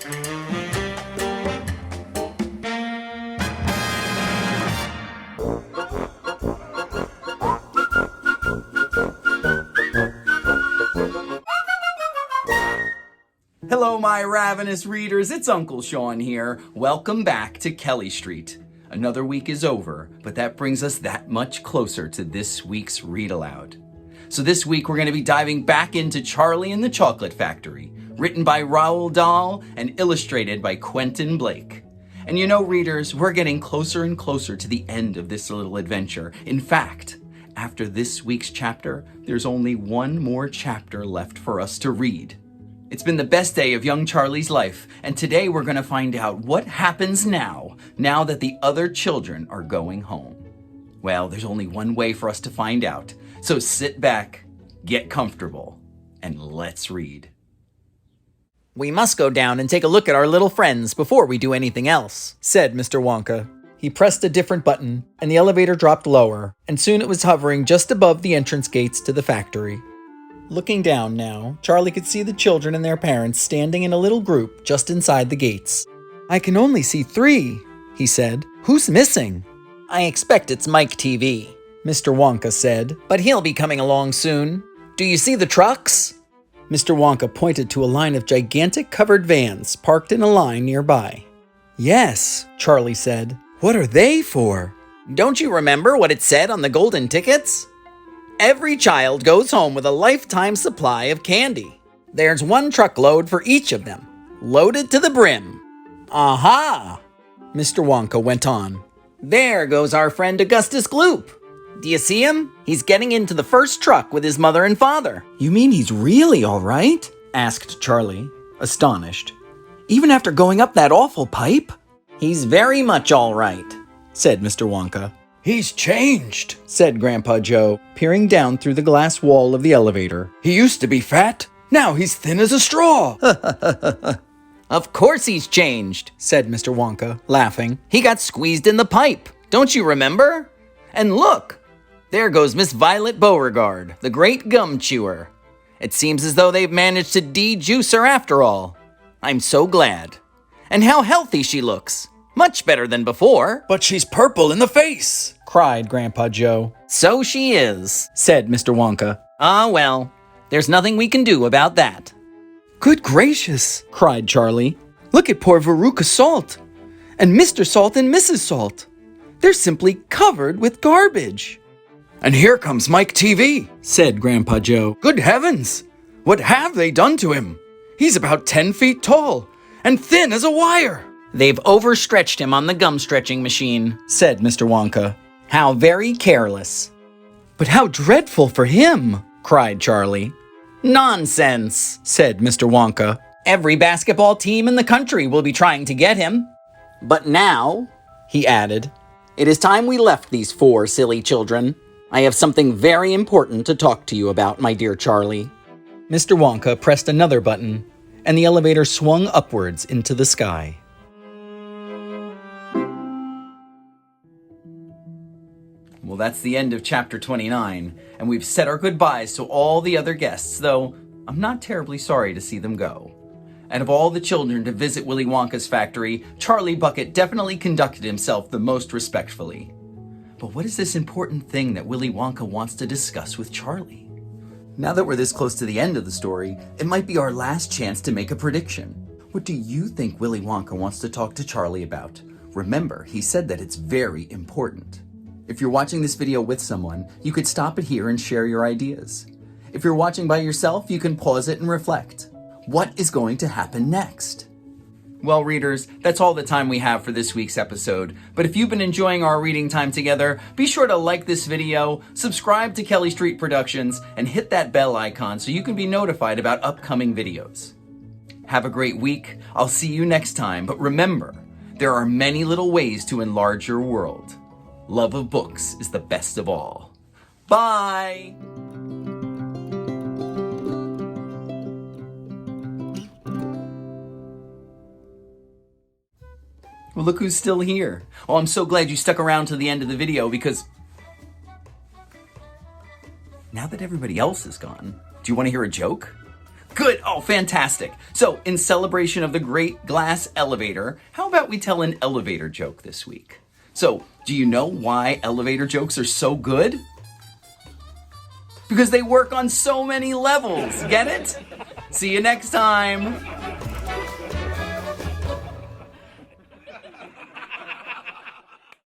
Hello, my ravenous readers. It's Uncle Sean here. Welcome back to Kelly Street. Another week is over, but that brings us that much closer to this week's Read-Aloud. So this week we're going to be diving back into Charlie and the Chocolate Factory, written by Roald Dahl and illustrated by Quentin Blake. And you know, readers, we're getting closer and closer to the end of this little adventure. In fact, after this week's chapter, there's only one more chapter left for us to read. It's been the best day of young Charlie's life, and today we're going to find out what happens now that the other children are going home. Well, there's only one way for us to find out, so sit back, get comfortable, and let's read. "We must go down and take a look at our little friends before we do anything else," said Mr. Wonka. He pressed a different button, and the elevator dropped lower, and soon it was hovering just above the entrance gates to the factory. Looking down now, Charlie could see the children and their parents standing in a little group just inside the gates. "I can only see 3, he said. "Who's missing?" "I expect it's Mike TV, Mr. Wonka said, "but he'll be coming along soon. Do you see the trucks?" Mr. Wonka pointed to a line of gigantic covered vans parked in a line nearby. "Yes," Charlie said. "What are they for?" "Don't you remember what it said on the golden tickets? Every child goes home with a lifetime supply of candy. There's one truckload for each of them, loaded to the brim." "Aha!" Mr. Wonka went on. "There goes our friend Augustus Gloop. Do you see him? He's getting into the first truck with his mother and father." "You mean he's really all right?" asked Charlie, astonished. "Even after going up that awful pipe?" "He's very much all right," said Mr. Wonka. "He's changed," said Grandpa Joe, peering down through the glass wall of the elevator. "He used to be fat. Now he's thin as a straw." "Of course he's changed," said Mr. Wonka, laughing. "He got squeezed in the pipe. Don't you remember? And look, there goes Miss Violet Beauregard, the great gum chewer. It seems as though they've managed to de-juice her after all. I'm so glad. And how healthy she looks. Much better than before." "But she's purple in the face," cried Grandpa Joe. "So she is," said Mr. Wonka. "Ah, well, there's nothing we can do about that." "Good gracious," cried Charlie. "Look at poor Veruca Salt, and Mr. Salt and Mrs. Salt. They're simply covered with garbage." "And here comes Mike TV," said Grandpa Joe. "Good heavens! What have they done to him? He's about 10 feet tall and thin as a wire." "They've overstretched him on the gum stretching machine," said Mr. Wonka. "How very careless." "But how dreadful for him!" cried Charlie. "Nonsense," said Mr. Wonka. "Every basketball team in the country will be trying to get him. But now," he added, "it is time we left these 4 silly children. I have something very important to talk to you about, my dear Charlie." Mr. Wonka pressed another button, and the elevator swung upwards into the sky. Well, that's the end of chapter 29, and we've said our goodbyes to all the other guests, though I'm not terribly sorry to see them go. And of all the children to visit Willy Wonka's factory, Charlie Bucket definitely conducted himself the most respectfully. But what is this important thing that Willy Wonka wants to discuss with Charlie? Now that we're this close to the end of the story, it might be our last chance to make a prediction. What do you think Willy Wonka wants to talk to Charlie about? Remember, he said that it's very important. If you're watching this video with someone, you could stop it here and share your ideas. If you're watching by yourself, you can pause it and reflect. What is going to happen next? Well, readers, that's all the time we have for this week's episode. But if you've been enjoying our reading time together, be sure to like this video, subscribe to Kelly Street Productions, and hit that bell icon so you can be notified about upcoming videos. Have a great week. I'll see you next time. But remember, there are many little ways to enlarge your world. Love of books is the best of all. Bye! Well, look who's still here. Oh, I'm so glad you stuck around to the end of the video because now that everybody else is gone, do you want to hear a joke? Good. Oh, fantastic. So, in celebration of the great glass elevator, how about we tell an elevator joke this week? So, do you know why elevator jokes are so good? Because they work on so many levels. Get it? See you next time.